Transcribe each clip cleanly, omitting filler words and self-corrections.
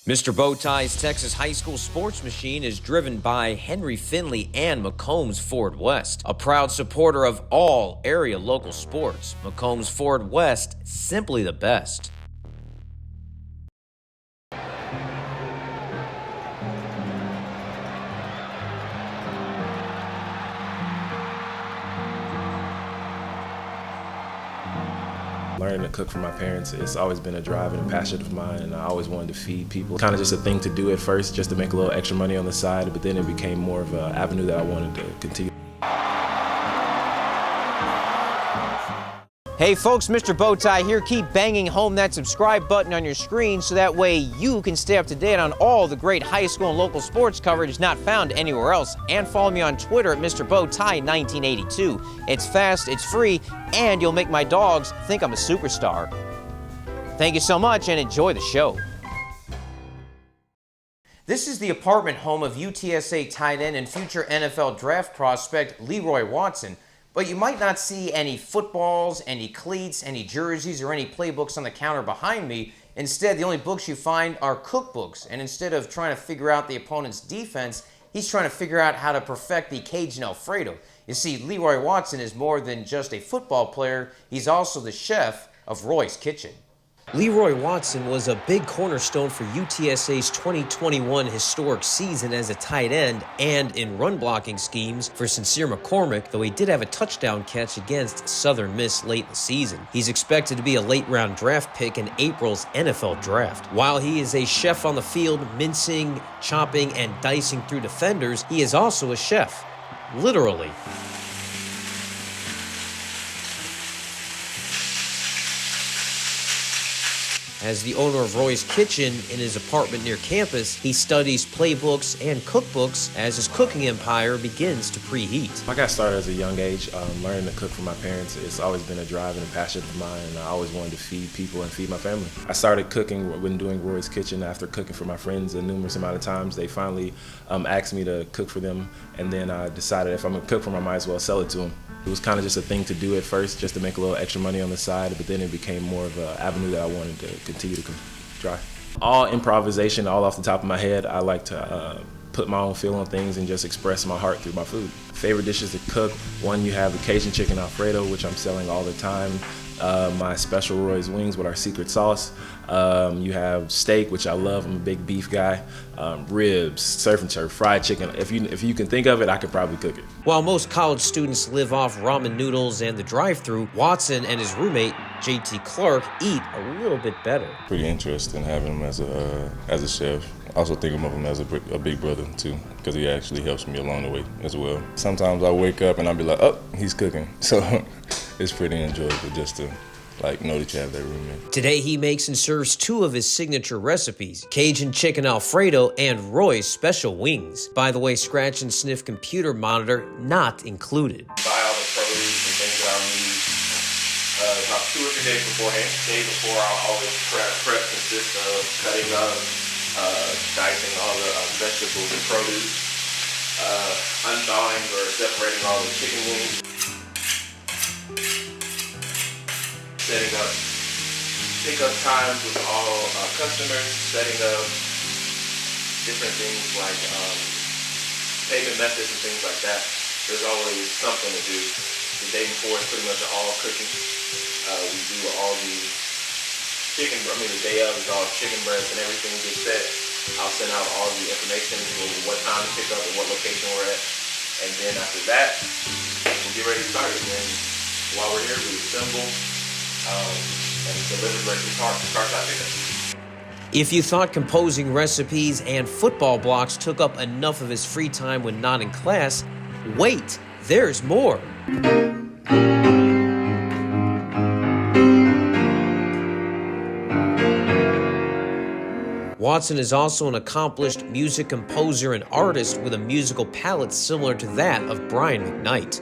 Mr. Bowtie's Texas High School Sports Machine is driven by Henry Finley and McCombs Ford West, a proud supporter of all area local sports. McCombs Ford West, simply the best. Learning to cook for my parents, it's always been a drive and a passion of mine, and I always wanted to feed people. Kind of just a thing to do at first, just to make a little extra money on the side, but then it became more of an avenue that I wanted to continue. Hey folks, Mr. Bowtie here. Keep banging home that subscribe button on your screen so that way you can stay up to date on all the great high school and local sports coverage not found anywhere else. And follow me on Twitter at Mr. Bowtie 1982. It's fast, it's free, and you'll make my dogs think I'm a superstar. Thank you so much and enjoy the show. This is the apartment home of UTSA tight end and future NFL draft prospect Leroy Watson. But you might not see any footballs, any cleats, any jerseys, or any playbooks on the counter behind me. Instead, the only books you find are cookbooks. And instead of trying to figure out the opponent's defense, he's trying to figure out how to perfect the Cajun Alfredo. You see, Leroy Watson is more than just a football player. He's also the chef of Roy's Kitchen. Leroy Watson was a big cornerstone for UTSA's 2021 historic season as a tight end and in run-blocking schemes for Sincere McCormick, though he did have a touchdown catch against Southern Miss late in the season. He's expected to be a late-round draft pick in April's NFL Draft. While he is a chef on the field, mincing, chopping, and dicing through defenders, he is also a chef, literally. As the owner of Roy's Kitchen in his apartment near campus, he studies playbooks and cookbooks as his cooking empire begins to preheat. I got started as a young age, learning to cook for my parents. It's always been a drive and a passion of mine, and I always wanted to feed people and feed my family. I started cooking when doing Roy's Kitchen after cooking for my friends a numerous amount of times. They finally asked me to cook for them, and then I decided if I'm gonna cook for them, I might as well sell it to them. It was kind of just a thing to do at first, just to make a little extra money on the side, but then it became more of an avenue that I wanted to continue to try. All improvisation, all off the top of my head. I like to put my own feel on things and just express my heart through my food. Favorite dishes to cook: one, you have the Cajun chicken Alfredo, which I'm selling all the time. My special Roy's wings with our secret sauce. You have steak, which I love. I'm a big beef guy. Ribs, surf and turf, fried chicken. If you can think of it, I could probably cook it. While most college students live off ramen noodles and the drive-thru, Watson and his roommate, J.T. Clark, eat a little bit better. Pretty interesting having him as a chef. I also think of him as a big brother too, because he actually helps me along the way as well. Sometimes I wake up and I'll be like, oh, he's cooking. So it's pretty enjoyable just to know that you have that roommate. Today he makes and serves two of his signature recipes, Cajun chicken Alfredo and Roy's special wings. By the way, scratch and sniff computer monitor not included. Buy all the produce and things that I'll need about 2 or 3 days beforehand. The day before I'll always prep consists of cutting up, dicing all the vegetables and produce, unthawing or separating all the chicken wings, setting up pickup times with all customers, setting up different things like payment methods and things like that. There's always something to do. The day before is pretty much all cooking. We do all the the day of is all chicken breast and everything gets set. I'll send out all the information for what time to pick up and what location we're at. And then after that, we'll get ready to start. And then while we're here, we assemble and deliver right to car side pickup. If you thought composing recipes and football blocks took up enough of his free time when not in class, wait, there's more. Watson is also an accomplished music composer and artist with a musical palette similar to that of Brian McKnight.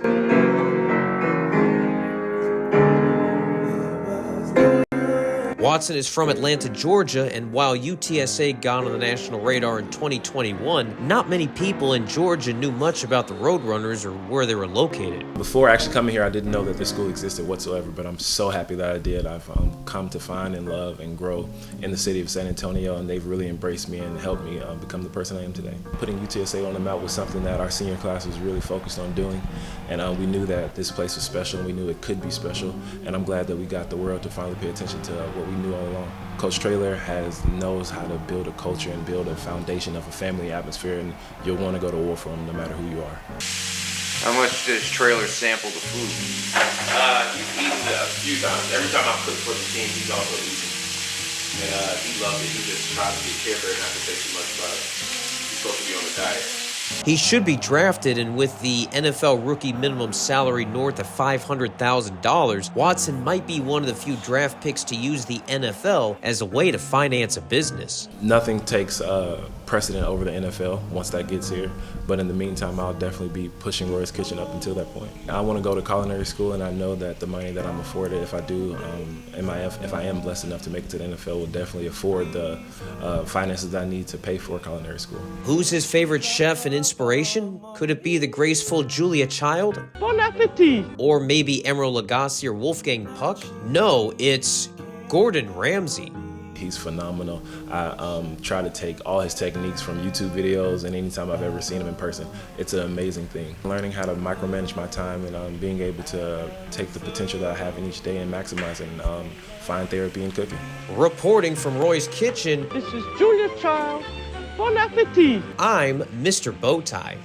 Watson is from Atlanta, Georgia, and while UTSA got on the national radar in 2021, not many people in Georgia knew much about the Roadrunners or where they were located. Before actually coming here, I didn't know that this school existed whatsoever, but I'm so happy that I did. I've come to find and love and grow in the city of San Antonio, and they've really embraced me and helped me become the person I am today. Putting UTSA on the map was something that our senior class was really focused on doing, and we knew that this place was special, and we knew it could be special, and I'm glad that we got the world to finally pay attention to what we knew all along. Coach Traylor knows how to build a culture and build a foundation of a family atmosphere, and you'll want to go to war for him no matter who you are. How much does Traylor sample the food? He's eaten it a few times. Every time I've cooked for the team, he's also eaten. And he loved it. He just tries to be careful and not to say too much about it. He's supposed to be on the diet. He should be drafted, and with the NFL rookie minimum salary north of $500,000, Watson might be one of the few draft picks to use the NFL as a way to finance a business. Nothing takes precedent over the NFL once that gets here, but in the meantime, I'll definitely be pushing Roy's Kitchen up until that point. I want to go to culinary school, and I know that the money that I'm afforded, if I do, if I am blessed enough to make it to the NFL, will definitely afford the finances I need to pay for culinary school. Who's his favorite chef and inspiration? Could it be the graceful Julia Child? Bon appetit! Or maybe Emeril Lagasse or Wolfgang Puck? No, it's Gordon Ramsay. He's phenomenal. I try to take all his techniques from YouTube videos, and anytime I've ever seen him in person, it's an amazing thing. Learning how to micromanage my time and being able to take the potential that I have in each day and maximize it and find therapy in cooking. Reporting from Roy's Kitchen, This is Julia Child. Bon appetit! I'm Mr. Bowtie.